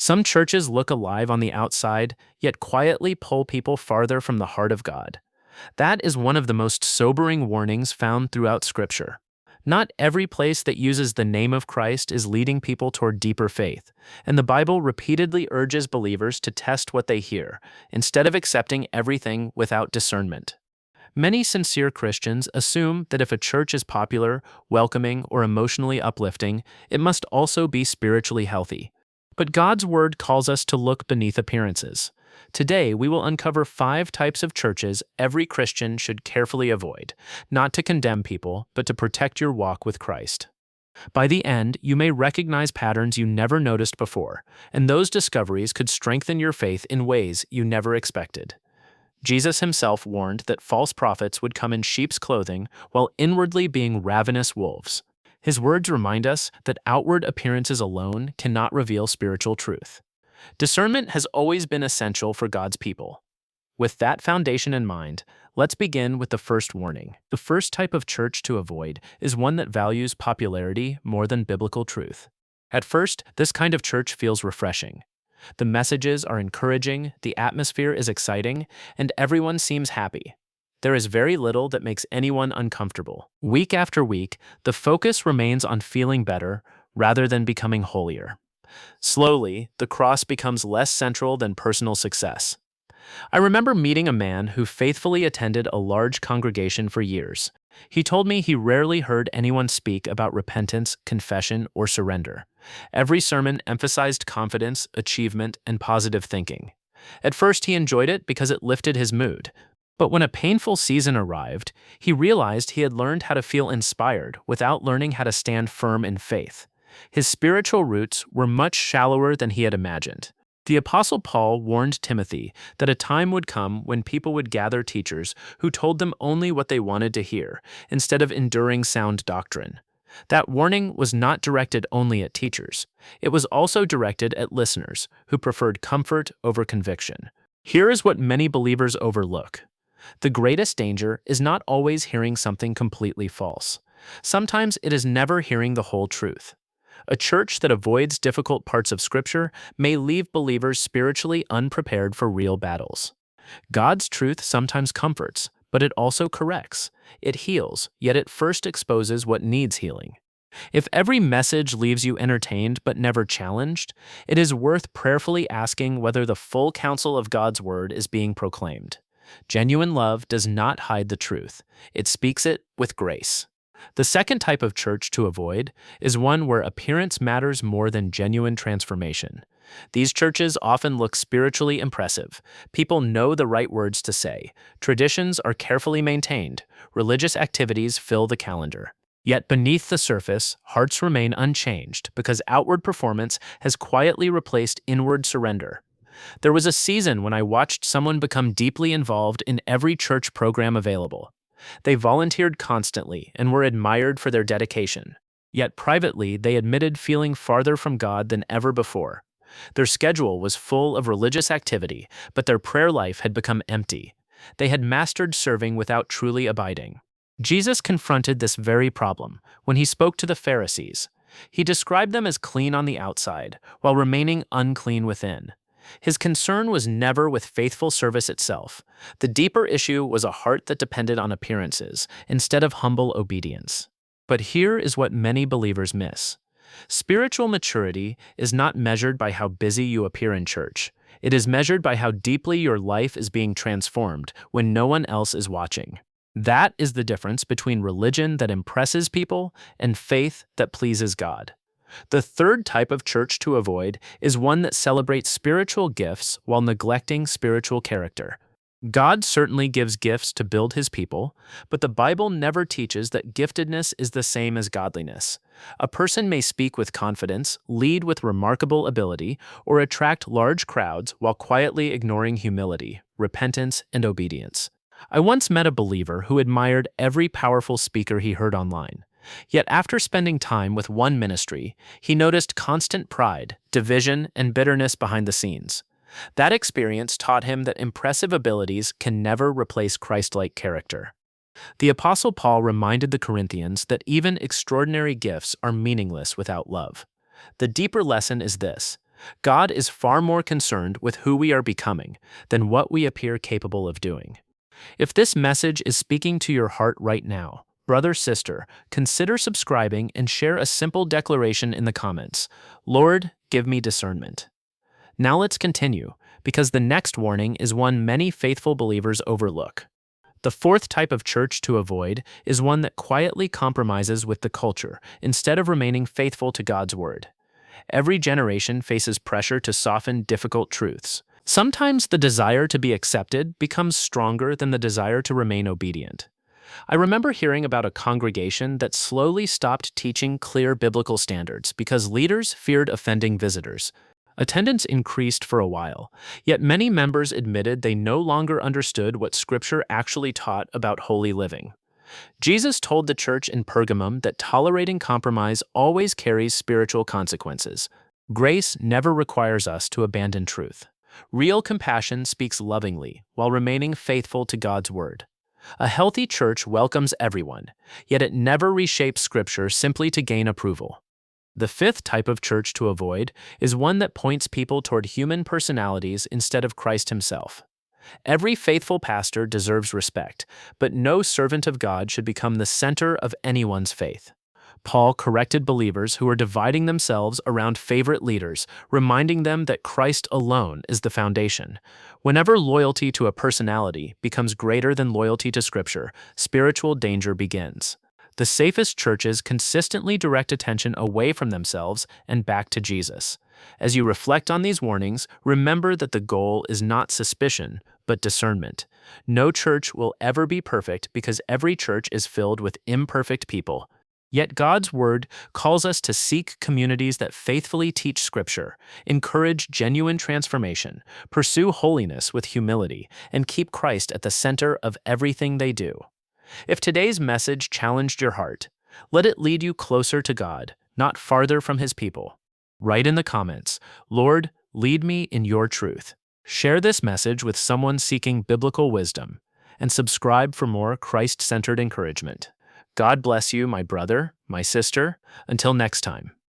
Some churches look alive on the outside, yet quietly pull people farther from the heart of God. That is one of the most sobering warnings found throughout Scripture. Not every place that uses the name of Christ is leading people toward deeper faith, and the Bible repeatedly urges believers to test what they hear, instead of accepting everything without discernment. Many sincere Christians assume that if a church is popular, welcoming, or emotionally uplifting, it must also be spiritually healthy. But God's Word calls us to look beneath appearances. Today, we will uncover 5 types of churches every Christian should carefully avoid, not to condemn people, but to protect your walk with Christ. By the end, you may recognize patterns you never noticed before, and those discoveries could strengthen your faith in ways you never expected. Jesus himself warned that false prophets would come in sheep's clothing while inwardly being ravenous wolves. His words remind us that outward appearances alone cannot reveal spiritual truth. Discernment has always been essential for God's people. With that foundation in mind, let's begin with the first warning. The first type of church to avoid is one that values popularity more than biblical truth. At first, this kind of church feels refreshing. The messages are encouraging, the atmosphere is exciting, and everyone seems happy. There is very little that makes anyone uncomfortable. Week after week, the focus remains on feeling better rather than becoming holier. Slowly, the cross becomes less central than personal success. I remember meeting a man who faithfully attended a large congregation for years. He told me he rarely heard anyone speak about repentance, confession, or surrender. Every sermon emphasized confidence, achievement, and positive thinking. At first, he enjoyed it because it lifted his mood. But when a painful season arrived, he realized he had learned how to feel inspired without learning how to stand firm in faith. His spiritual roots were much shallower than he had imagined. The Apostle Paul warned Timothy that a time would come when people would gather teachers who told them only what they wanted to hear, instead of enduring sound doctrine. That warning was not directed only at teachers. It was also directed at listeners who preferred comfort over conviction. Here is what many believers overlook. The greatest danger is not always hearing something completely false. Sometimes it is never hearing the whole truth. A church that avoids difficult parts of Scripture may leave believers spiritually unprepared for real battles. God's truth sometimes comforts, but it also corrects. It heals, yet it first exposes what needs healing. If every message leaves you entertained but never challenged, it is worth prayerfully asking whether the full counsel of God's Word is being proclaimed. Genuine love does not hide the truth. It speaks it with grace. The second type of church to avoid is one where appearance matters more than genuine transformation. These churches often look spiritually impressive. People know the right words to say. Traditions are carefully maintained. Religious activities fill the calendar. Yet beneath the surface, hearts remain unchanged because outward performance has quietly replaced inward surrender. There was a season when I watched someone become deeply involved in every church program available. They volunteered constantly and were admired for their dedication. Yet privately, they admitted feeling farther from God than ever before. Their schedule was full of religious activity, but their prayer life had become empty. They had mastered serving without truly abiding. Jesus confronted this very problem when he spoke to the Pharisees. He described them as clean on the outside, while remaining unclean within. His concern was never with faithful service itself. The deeper issue was a heart that depended on appearances, instead of humble obedience. But here is what many believers miss. Spiritual maturity is not measured by how busy you appear in church. It is measured by how deeply your life is being transformed when no one else is watching. That is the difference between religion that impresses people and faith that pleases God. The third type of church to avoid is one that celebrates spiritual gifts while neglecting spiritual character. God certainly gives gifts to build his people, but the Bible never teaches that giftedness is the same as godliness. A person may speak with confidence, lead with remarkable ability, or attract large crowds while quietly ignoring humility, repentance, and obedience. I once met a believer who admired every powerful speaker he heard online. Yet after spending time with one ministry, he noticed constant pride, division, and bitterness behind the scenes. That experience taught him that impressive abilities can never replace Christ-like character. The Apostle Paul reminded the Corinthians that even extraordinary gifts are meaningless without love. The deeper lesson is this: God is far more concerned with who we are becoming than what we appear capable of doing. If this message is speaking to your heart right now, brother, sister, consider subscribing and share a simple declaration in the comments. Lord, give me discernment. Now let's continue, because the next warning is one many faithful believers overlook. The fourth type of church to avoid is one that quietly compromises with the culture instead of remaining faithful to God's word. Every generation faces pressure to soften difficult truths. Sometimes the desire to be accepted becomes stronger than the desire to remain obedient. I remember hearing about a congregation that slowly stopped teaching clear biblical standards because leaders feared offending visitors. Attendance increased for a while, yet many members admitted they no longer understood what Scripture actually taught about holy living. Jesus told the church in Pergamum that tolerating compromise always carries spiritual consequences. Grace never requires us to abandon truth. Real compassion speaks lovingly while remaining faithful to God's word. A healthy church welcomes everyone, yet it never reshapes Scripture simply to gain approval. The fifth type of church to avoid is one that points people toward human personalities instead of Christ himself. Every faithful pastor deserves respect, but no servant of God should become the center of anyone's faith. Paul corrected believers who were dividing themselves around favorite leaders, reminding them that Christ alone is the foundation. Whenever loyalty to a personality becomes greater than loyalty to Scripture, spiritual danger begins. The safest churches consistently direct attention away from themselves and back to Jesus. As you reflect on these warnings, remember that the goal is not suspicion, but discernment. No church will ever be perfect because every church is filled with imperfect people. Yet God's word calls us to seek communities that faithfully teach Scripture, encourage genuine transformation, pursue holiness with humility, and keep Christ at the center of everything they do. If today's message challenged your heart, let it lead you closer to God, not farther from His people. Write in the comments, Lord, lead me in your truth. Share this message with someone seeking biblical wisdom, and subscribe for more Christ-centered encouragement. God bless you, my brother, my sister. Until next time.